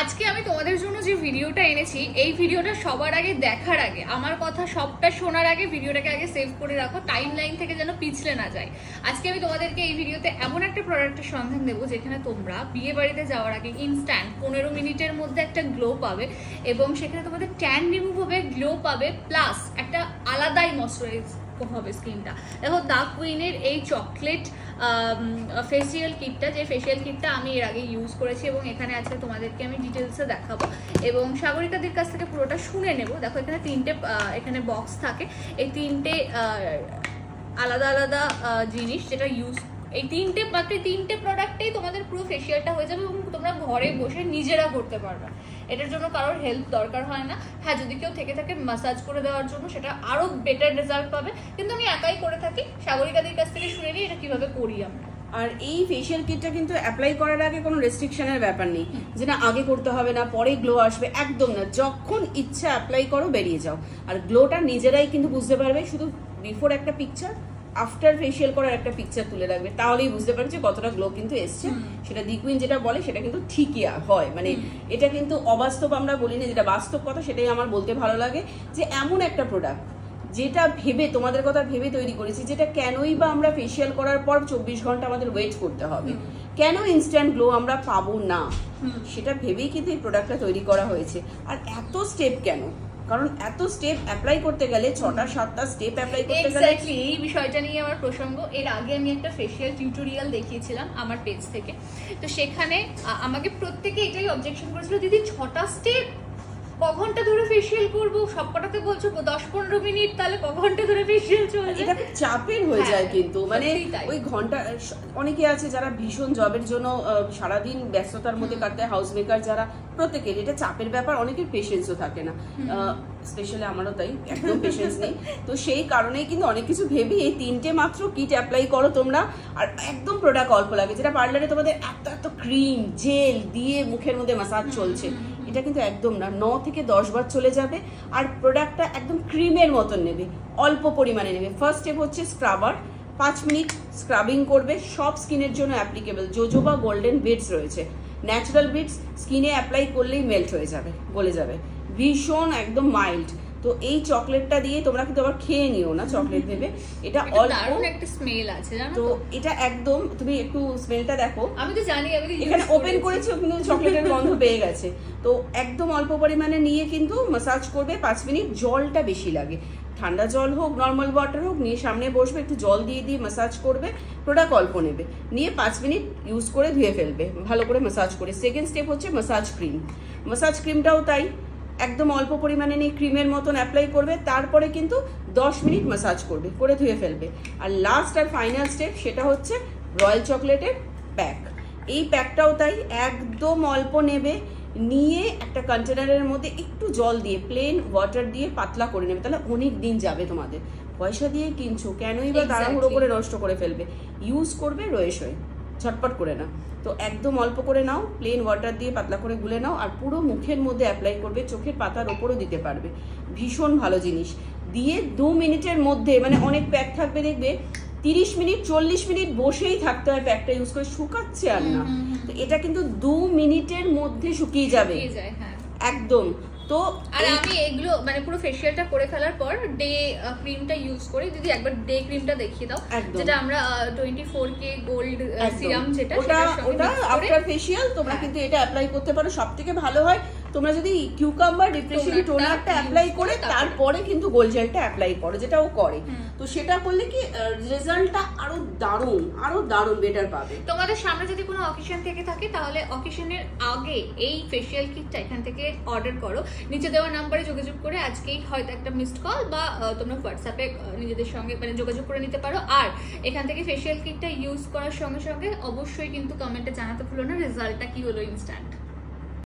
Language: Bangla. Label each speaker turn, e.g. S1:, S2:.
S1: আজকে আমি তোমাদের জন্য যে ভিডিওটা এনেছি, এই ভিডিওটা সবার আগে দেখার আগে, আমার কথা সবটা শোনার আগে ভিডিওটাকে আগে সেভ করে রাখো, টাইম লাইন থেকে যেন পিছলে না যায়। আজকে আমি তোমাদেরকে এই ভিডিওতে এমন একটা প্রোডাক্টের সন্ধান দেবো যেখানে তোমরা বিয়ে বাড়িতে যাওয়ার আগে ইনস্ট্যান্ট 15 মিনিটের মধ্যে একটা গ্লো পাবে এবং সেখানে তোমাদের ট্যান রিমুভ হবে, গ্লো পাবে, প্লাস একটা আলাদাই ময়শ্চারাইজ হবে স্কিনটা। দেখো দ্য কুইনের এই চকলেট ফেসিয়াল কিটটা, যে ফেসিয়াল কিটটা আমি এর আগে ইউজ করেছি এবং এখানে আছে তোমাদেরকে আমি ডিটেলসে দেখাবো এবং সাগরিকাদের কাছ থেকে পুরোটা শুনে নেব। দেখো এখানে তিনটে এখানে বক্স থাকে, এই তিনটে আলাদা আলাদা জিনিস যেটা ইউজ, এই তিনটে প্রোডাক্টেই তোমাদের পুরো ফেসিয়ালটা হয়ে যাবে এবং তোমরা ঘরে বসে নিজেরা করতে পারবে। এটার জন্য কারোর হেল্প দরকার হয় না। হ্যাঁ, যদি কেউ থেকে থাকে মাসাজ করে দেওয়ার জন্য সেটা আরো বেটার রেজাল্ট পাবে, কিন্তু আমি একাই করে থাকি। সাগরিকাদের কাছ থেকে শুনে নিই এটা কিভাবে করি আমরা।
S2: আর এই ফেসিয়াল কিটটা কিন্তু অ্যাপ্লাই করার আগে কোনো রেস্ট্রিকশনের ব্যাপার নেই যে না আগে করতে হবে না পরে গ্লো আসবে, একদম না। যখন ইচ্ছা অ্যাপ্লাই করো, বেরিয়ে যাও। আর গ্লোটা নিজেরাই কিন্তু বুঝতে পারবে। শুধু বিফোর একটা পিকচার, আফটার ফেসিয়াল করার একটা পিকচার তুলে রাখবে, তাহলেই বুঝতে পারবে যে কতটা গ্লো কিন্তু এসছে। সেটা দি কুইন যেটা বলে সেটা কিন্তু ঠিকই হয়, মানে এটা কিন্তু অবাস্তব আমরা বলি না, যেটা বাস্তব কথা সেটাই আমার বলতে ভালো লাগে। যে এমন একটা প্রোডাক্ট যেটা ভেবে, তোমাদের কথা ভেবে তৈরি করেছি, যেটা কেনই বা আমরা ফেসিয়াল করার পর 24 ঘন্টা আমাদের ওয়েট করতে হবে, কেন ইনস্ট্যান্ট গ্লো আমরা পাবো না, সেটা ভেবেই কিন্তু এই প্রোডাক্টটা তৈরি করা হয়েছে। আর এত স্টেপ কেন? কারণ এত স্টেপ অ্যাপ্লাই করতে গেলে 6টা-7টা স্টেপ অ্যাপ্লাই করতে গেলে,
S1: এক্স্যাক্টলি এই বিষয়টা নিয়ে আমার প্রসঙ্গ। এর আগে আমি একটা ফেসিয়াল টিউটোরিয়াল দেখিয়েছিলাম আমার পেজ থেকে, তো সেখানে আমাকে প্রত্যেকে এটাই অবজেকশন করেছিল, দিদি 6টা স্টেপ ক ঘন্টা ধরে ফেসিয়াল করবো, সবকটাতে বলছো 10-15 মিনিট, তাহলে ক ঘন্টা ধরে ফেসিয়াল চলবে?
S2: এটা খুব চাপের হয়ে যায় কিন্তু, মানে ওই ঘন্টা। অনেকে আছে যারা ভীষণ জবের জন্য সারাদিন ব্যস্ততার মধ্যে কাটতে, হাউস মেকার যারা, প্রত্যেকের এটা চাপের ব্যাপার। অনেকের পেশেন্সও থাকে না, স্পেশালি আমারও তাই, একদম পেশেন্স নেই। তো সেই কারণেই কিন্তু অনেক কিছু ভেবে এই 3টে মাত্র কিট অ্যাপ্লাই করো তোমরা। আর একদম প্রোডাক্ট অল্প লাগে, যেটা পার্লারে তোমাদের এত ক্রিম জেল দিয়ে মুখের মধ্যে মাসাজ চলছে, এটা কিন্তু একদম না। 9 থেকে 10 বার চলে যাবে। আর প্রোডাক্টটা একদম ক্রিমের মতন নেবে, অল্প পরিমাণে নেবে। ফার্স্ট স্টেপ হচ্ছে স্ক্রাবার, 5 মিনিট স্ক্রাবিং করবে। সব স্কিনের জন্য অ্যাপ্লিকেবল। জোজোবা গোল্ডেন বিটস রয়েছে, ন্যাচারাল বিটস, স্কিনে অ্যাপ্লাই করলেই মেল্ট হয়ে যাবে, গলে যাবে, ভীষণ একদম মাইল্ড। তো এই চকলেটটা দিয়ে তোমরা কিন্তু আবার খেয়ে নিও না চকলেট ভেবে, এটা
S1: দারুণ একটা স্মেল আছে জানো
S2: তো। এটা একদম, তুমি একটু স্মেলটা দেখো।
S1: আমি তো জানি, আমি
S2: এখানে ওপেন করেছি কিন্তু চকলেটের গন্ধ পেয়ে গেছে। তো একদম অল্প পরিমাণে নিয়ে কিন্তু মাসাজ করবে 5 মিনিট। জলটা বেশি লাগে, ঠান্ডা জল হোক নর্মাল ওয়াটার হোক, নিয়ে সামনে বসবে, একটু জল দিয়ে দিয়ে মাসাজ করবে। প্রোডাক্ট অল্প নেবে, নিয়ে 5 মিনিট ইউজ করে ধুয়ে ফেলবে ভালো করে মাসাজ করে। সেকেন্ড স্টেপ হচ্ছে মাসাজ ক্রিম। মাসাজ ক্রিমটাও তাই, একদম অল্প পরিমাণে নিয়ে ক্রিমের মতন অ্যাপ্লাই করবে, তারপরে কিন্তু 10 মিনিট মাসাজ করবে, করে ধুয়ে ফেলবে। আর লাস্ট আর ফাইনাল স্টেপ সেটা হচ্ছে রয়্যাল চকলেটের প্যাক। এই প্যাকটাও তাই, একদম অল্প নেবে, নিয়ে একটা কন্টেনারের মধ্যে একটু জল দিয়ে, প্লেন ওয়াটার দিয়ে পাতলা করে নেবে। তাহলে অনেক দিন যাবে তোমাদের। পয়সা দিয়ে কিনছো, কেনই বা তাড়াহুড়ো করে নষ্ট করে ফেলবে। ইউজ করবে রয়েস হয়ে, ঝটপট করে না। তো একদম অল্প করে নাও, প্লেন ওয়াটার দিয়ে পাতলা করে গুলে নাও, আর পুরো মুখের মধ্যে অ্যাপ্লাই করবে, চোখের পাতার ওপরও দিতে পারবে। ভীষণ ভালো জিনিস। দিয়ে 2 মিনিটের মধ্যে, মানে অনেক প্যাক থাকবে দেখবে 30 মিনিট 40 মিনিট বসেই থাকতে হয় প্যাকটা ইউজ করে, শুকাচ্ছে আর না। তো এটা কিন্তু 2 মিনিটের মধ্যে শুকিয়ে যাবে একদম। তো
S1: আর আমি এগুলো মানে পুরো ফেসিয়ালটা করে ফেলার পর ডে ক্রিমটা ইউজ করি। যদি একবার ডে ক্রিমটা দেখিয়ে দাও, যেটা আমরা 24K গোল্ড সিরাম, যেটা
S2: ওটা আফটার ফেসিয়াল তোমরা কিন্তু এটা অ্যাপ্লাই করতে পারো। সবথেকে ভালো হয় তোমরা যদি কিউকাম্বার রিফ্রেশিং টোনারটা অ্যাপ্লাই করে তারপরে কিন্তু গোল্ড জেলটা অ্যাপ্লাই করো, যেটা ও করে। তো সেটা করলে কি রেজাল্টটা আরো দারুণ বেটার পাবে।
S1: তোমাদের সামনে যদি কোনো অকেশন থেকে থাকে তাহলে অকেশনের আগে এই ফেসিয়াল কিটটা এখান থেকে অর্ডার করো। নিচে দেওয়া নাম্বারে যোগাযোগ করে আজকেই হয়তো একটা মিসড কল বা তোমরা হোয়াটসঅ্যাপে নিজেদের সঙ্গে মানে যোগাযোগ করে নিতে পারো। আর এখান থেকে ফেসিয়াল কিটটা ইউজ করার সঙ্গে সঙ্গে অবশ্যই কিন্তু কমেন্টে জানাতে ভুলো না রেজাল্টটা কি হলো ইনস্ট্যান্ট।